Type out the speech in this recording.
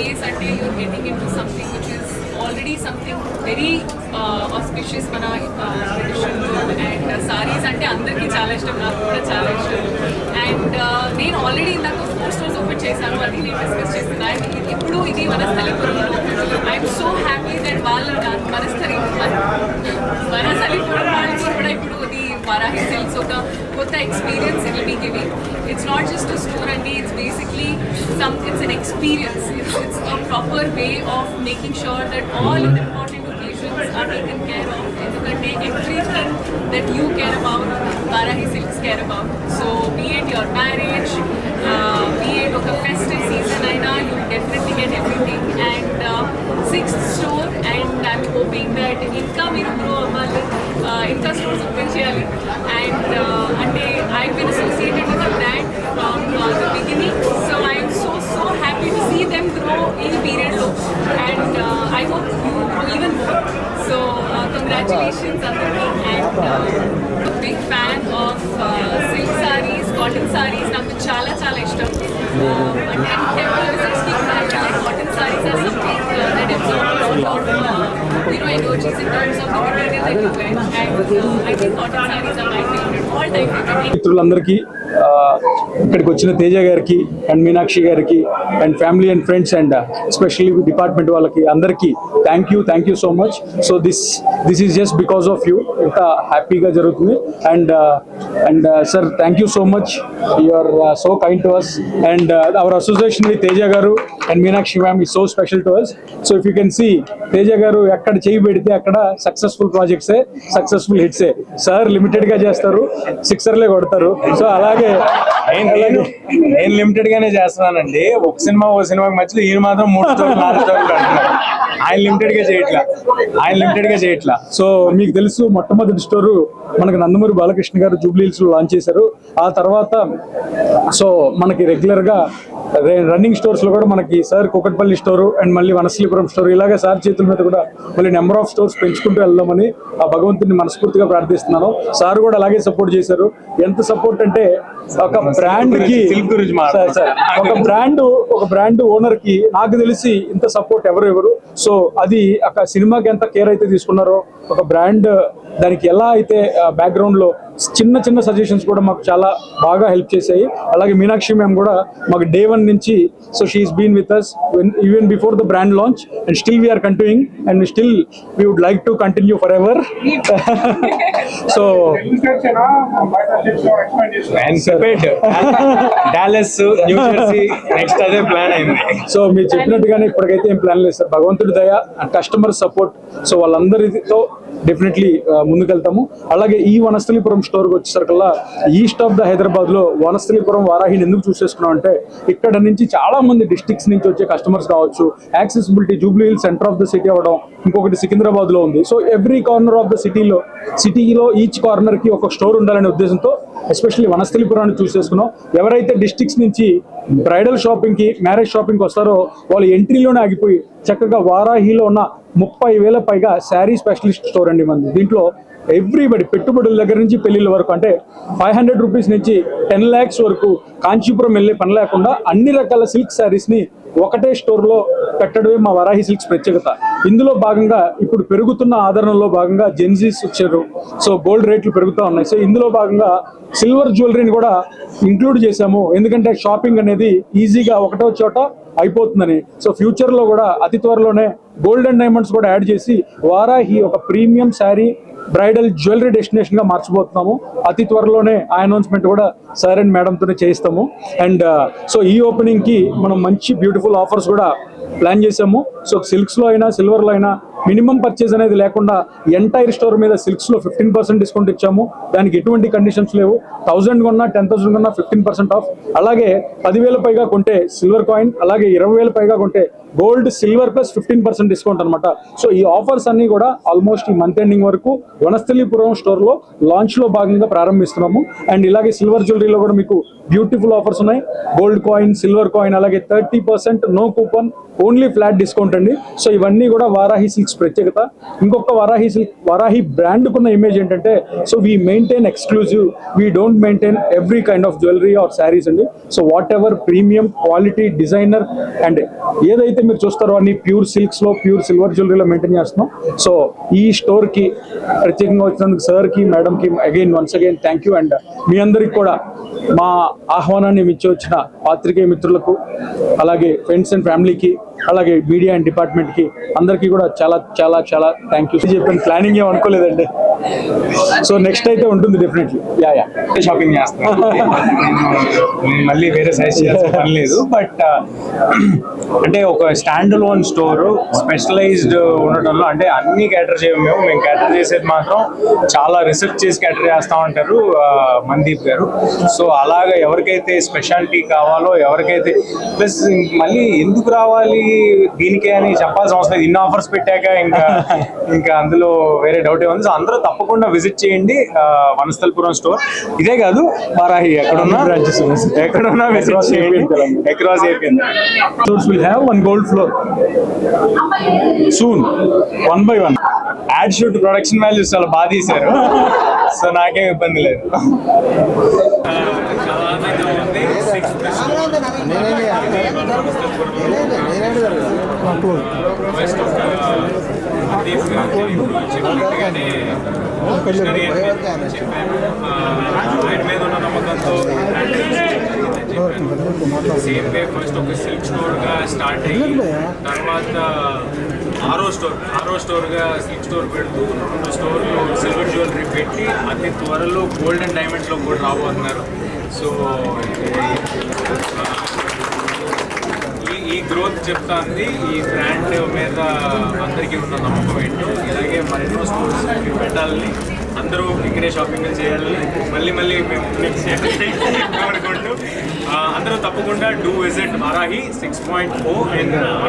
space and you're getting into something which is already something very auspicious mana tradition and sarees ante andarki chaala ishtam naaku kuda chaala ishtam and నేను already నాకు 4 stores open చేశాను అది నేను discuss చేస్తున్నాను ఇప్పుడు ఇది వనస్థలిపురంలో I'm so happy that వాళ్ళు వనస్థలిపురం వాళ్ళకి కూడా ఇప్పుడు ఇది వారాహి సిల్క్స్ ఒక కొత్త experience it will be giving it's not just a store అండి it's basically it's an experience it's a proper way of making sure that all important occasions are taken care of ఎందుకంటే everything that you care about Varahi Silks care about. So be it your marriage, be it ఒక festive season అయినా you will definitely get everything and 6th store and I'm hoping that ఇంకా మీరు grow అవ్వాలి ఇంకా stores open చేయాలి and అంటే I've been associated with the brand from the beginning so I am so happy to see them grow in period lo and I hope you grow even more. So congratulations Anurag and a big fan of silk sarees, cotton sarees నాకు చాలా చాలా ఇష్టం and temple visits ki cotton sarees are something that absorbs a lot of energies in terms of the material that you wear and I think cotton sarees are my favorite all time favorite. మిత్రులందరికీ ఇక్కడికి వచ్చిన తేజ గారికి and Meenakshi గారికి and family and friends and especially department వాళ్ళకి అందరికీ thank you so much. So this is just because of you ఇంత హ్యాపీగా జరుగుతుంది and sir thank you so much you are so kind to us and our association with Teja garu and Meenakshi ma'am is so special to us. So if you can see Teja garu ఎక్కడ చేయి పెడితే అక్కడ successful ప్రాజెక్ట్సే successful హిట్సే. Sir లిమిటెడ్గా చేస్తారు, సిక్సర్లే కొడతారు. So అలాగే నేను లిమిటెడ్ గానే చేస్తున్నానండి. ఒక సినిమాకి మధ్యలో ఈయన మాత్రం 3 స్టోర్లు 4 స్టోర్లు అంటున్నారు. ఆయన లిమిటెడ్ గా చేయట్లా. సో మీకు తెలుసు మొట్టమొదటి స్టోరు మనకి నందమూరి బాలకృష్ణ గారు జూబ్లీ హిల్స్ లో లాంచ్ చేశారు. ఆ తర్వాత సో మనకి రెగ్యులర్ గా రన్నింగ్ స్టోర్స్ లో కూడా మనకి సార్ కుకట్పల్లి స్టోరు అండ్ మళ్ళీ వనస్థలిపురం స్టోర్ ఇలాగే సార్ చేతుల మీద కూడా మళ్ళీ నెంబర్ ఆఫ్ స్టోర్స్ పెంచుకుంటూ వెళ్దామని ఆ భగవంతుని మనస్ఫూర్తిగా ప్రార్థిస్తున్నాను. సార్ కూడా అలాగే సపోర్ట్ చేశారు. ఎంత సపోర్ట్ అంటే ఒక బ్రాండ్ కి ఒక బ్రాండ్ ఓనర్ కి నాకు తెలిసి ఇంత సపోర్ట్ ఎవరు. సో అది ఒక సినిమాకి ఎంత కేర్ అయితే తీసుకున్నారో ఒక బ్రాండ్ దానికి ఎలా అయితే బ్యాక్గ్రౌండ్ లో చిన్న సజెషన్స్ కూడా మాకు చాలా బాగా హెల్ప్ చేశాయి. అలాగే మీనాక్షి మ్యామ్ కూడా మాకు డే 1 నుంచి so she's been with us even before the brand launch and still we're continuing and still we would like to continue forever. So Dallas, New Jersey next అదే plan అయింది. సో మీరు చెప్పినట్టుగానే ఇప్పటికైతే ఏం ప్లాన్ లేదు sir. భగవంతుడి దయ కస్టమర్ సపోర్ట్ సో వాళ్ళందరితో డెఫినెట్లీ ముందుకెళ్తాము. అలాగే ఈ వనస్థలిపురం స్టోర్కి వచ్చేసరికల్లా ఈస్ట్ ఆఫ్ ద హైదరాబాద్ లో వనస్థలిపురం వారాహిని ఎందుకు చూస్ చేసుకున్నాం అంటే ఇక్కడ నుంచి చాలా మంది డిస్ట్రిక్ట్స్ నుంచి వచ్చే కస్టమర్స్ కావచ్చు. Accessibility Jubilee hills centre of the city అవ్వడం, ఇంకొకటి సికింద్రాబాద్ లో ఉంది. So every corner of the సిటీలో ఈచ్ కార్నర్ కి ఒక స్టోర్ ఉండాలనే ఉద్దేశంతో ఎస్పెషల్లీ వనస్థలిపురాన్ని చూస్ చేసుకున్నాం. ఎవరైతే డిస్ట్రిక్ట్స్ నుంచి బ్రైడల్ షాపింగ్ కి మ్యారేజ్ షాపింగ్ కి వస్తారో వాళ్ళు ఎంట్రీలోనే ఆగిపోయి చక్కగా వారాహిలో ఉన్న 30,000 పైగా శారీ స్పెషలిస్ట్ స్టోర్ అండి మంది. దీంట్లో ఎవ్రీబడి పెట్టుబడుల దగ్గర నుంచి పెళ్లిళ్ళ వరకు అంటే 500 రూపీస్ నుంచి 10 lakhs వరకు కాంచీపురం వెళ్ళే పని లేకుండా అన్ని రకాల సిల్క్ శారీస్ ని ఒకటే స్టోర్ లో పెట్టడమే మా వరాహి సిల్క్స్ ప్రత్యేకత. ఇందులో భాగంగా ఇప్పుడు పెరుగుతున్న ఆదరణలో భాగంగా జెన్జీస్ వచ్చారు. సో గోల్డ్ రేట్లు పెరుగుతూ ఉన్నాయి. సో ఇందులో భాగంగా సిల్వర్ జ్యువెలరీని కూడా ఇంక్లూడ్ చేశాము. ఎందుకంటే షాపింగ్ అనేది ఈజీగా ఒకటో చోట అయిపోతుందని. సో ఫ్యూచర్ లో కూడా అతి త్వరలోనే గోల్డ్ అండ్ డైమండ్స్ కూడా యాడ్ చేసి వారాహి ఒక premium sari bridal jewellery destination గా మార్చబోతున్నాము. అతి త్వరలోనే ఆ అనౌన్స్మెంట్ కూడా సార్ అండ్ మేడంతోనే చేయిస్తాము. అండ్ సో ఈ ఓపెనింగ్ కి మనం మంచి బ్యూటిఫుల్ ఆఫర్స్ కూడా ప్లాన్ చేసాము. సో సిల్క్స్ లో అయినా సిల్వర్ లో అయినా మినిమం పర్చేజ్ అనేది లేకుండా ఎంటైర్ స్టోర్ మీద సిల్క్స్ లో 15% డిస్కౌంట్ ఇచ్చాము. దానికి ఎటువంటి కండిషన్స్ లేవు. 1000 కొన్నా 10,000 కొన్నా 15% ఆఫ్. అలాగే 10,000 పైగా కొంటే సిల్వర్ కాయిన్, అలాగే 20,000 పైగా కొంటే గోల్డ్ సిల్వర్ ప్లస్ 15% డిస్కౌంట్ అనమాట. సో ఈ ఆఫర్స్ అన్ని కూడా ఆల్మోస్ట్ ఈ మంత్ ఎండింగ్ వరకు వనస్థలిపురం స్టోర్ లో లాంచ్ లో భాగంగా ప్రారంభిస్తున్నాము. అండ్ ఇలాగే సిల్వర్ జ్యువెలరీలో కూడా మీకు బ్యూటిఫుల్ ఆఫర్స్ ఉన్నాయి. గోల్డ్ కాయిన్, సిల్వర్ కాయిన్, అలాగే 30% no coupon, only flat discount అండి. సో ఇవన్నీ కూడా వారాహి సిల్క్స్ ప్రత్యేకత. ఇంకొక వారాహి బ్రాండ్ కున్న ఇమేజ్ ఏంటంటే so we maintain exclusive, we don't maintain every kind of jewellery or saris అండి. So whatever premium quality designer and ఏదైతే మీరు చూస్తారో అన్ని ప్యూర్ సిల్క్స్ లో ప్యూర్ సిల్వర్ జ్యువెలరీలో మెయింటైన్ చేస్తున్నాం. సో ఈ స్టోర్ కి ప్రత్యేకంగా వచ్చినందుకు సార్ కి మేడం కి once again thank you. And మీ అందరికి కూడా మా ఆహ్వానాన్ని మించి వచ్చిన పాత్రికేయ మిత్రులకు, అలాగే ఫ్రెండ్స్ అండ్ ఫ్యామిలీకి, అలాగే మీడియా అండ్ డిపార్ట్మెంట్ కి అందరికీ కూడా చాలా చాలా చాలా థ్యాంక్ యూ. చెప్పిన ప్లానింగ్ ఏం అనుకోలేదండి. సో నెక్స్ట్ అయితే ఉంటుంది డెఫినెట్లీ. యా షాపింగ్ చేస్తాను. నేను మళ్ళీ వేరే సైజ్ చేయాల్సిన పని లేదు. బట్ అంటే ఒక స్టాండ్ లోన్ స్టోర్ స్పెషలైజ్డ్ ఉండటంలో అంటే అన్ని క్యాటర్ చేయము మేము క్యాటర్ చేసేది మాత్రం చాలా రిసెర్చ్ చేసి క్యాటర్ చేస్తా ఉంటారు మందీప్ గారు. సో అలాగా ఎవరికైతే స్పెషాలిటీ కావాలో, ఎవరికైతే ప్లస్ మళ్ళీ ఎందుకు రావాలి దీనికే అని చెప్పాల్సిన అవసరం లేదు. ఇన్ని ఆఫర్స్ పెట్టాక ఇంకా అందులో వేరే డౌట్ ఏముంది. సో అందరూ తప్పకుండా విజిట్ చేయండి వనస్థలపురం స్టోర్. ఇదే కాదు వారాహి ఎక్కడున్నా విజిట్ చేయండి. Across AP stores will have one gold floor soon, one by one. Ad shoot production values చాలా బాగా తీశారు. సో నాకేం ఇబ్బంది లేదు. ఆయన మీద ఉన్న నమ్మకంతో సేమ్ వే ఫస్ట్ ఒక సిల్క్ స్టోర్గా స్టార్ట్ అయ్యి తర్వాత ఆరో స్టోర్గా సిల్క్ స్టోర్ పెడుతూ 2 స్టోర్లు సిల్వర్ జ్యువెలరీ పెట్టి అతి త్వరలో గోల్డ్ అండ్ డైమండ్స్లో కూడా రాబోతున్నారు. సో ఈ గ్రోత్ చెప్తాంది ఈ బ్రాండ్ మీద అందరికీ ఉన్న నమ్మకం ఏంటో. ఇలాగే మరెన్నో స్టోర్స్ పెట్టాలని, అందరూ ఇక్కడే షాపింగ్ చేయాలని మళ్ళీ మేము నెక్స్ట్ అనుకుంటూ అందరూ తప్పకుండా డూ విజిట్ వారాహి 6.0 ఇన్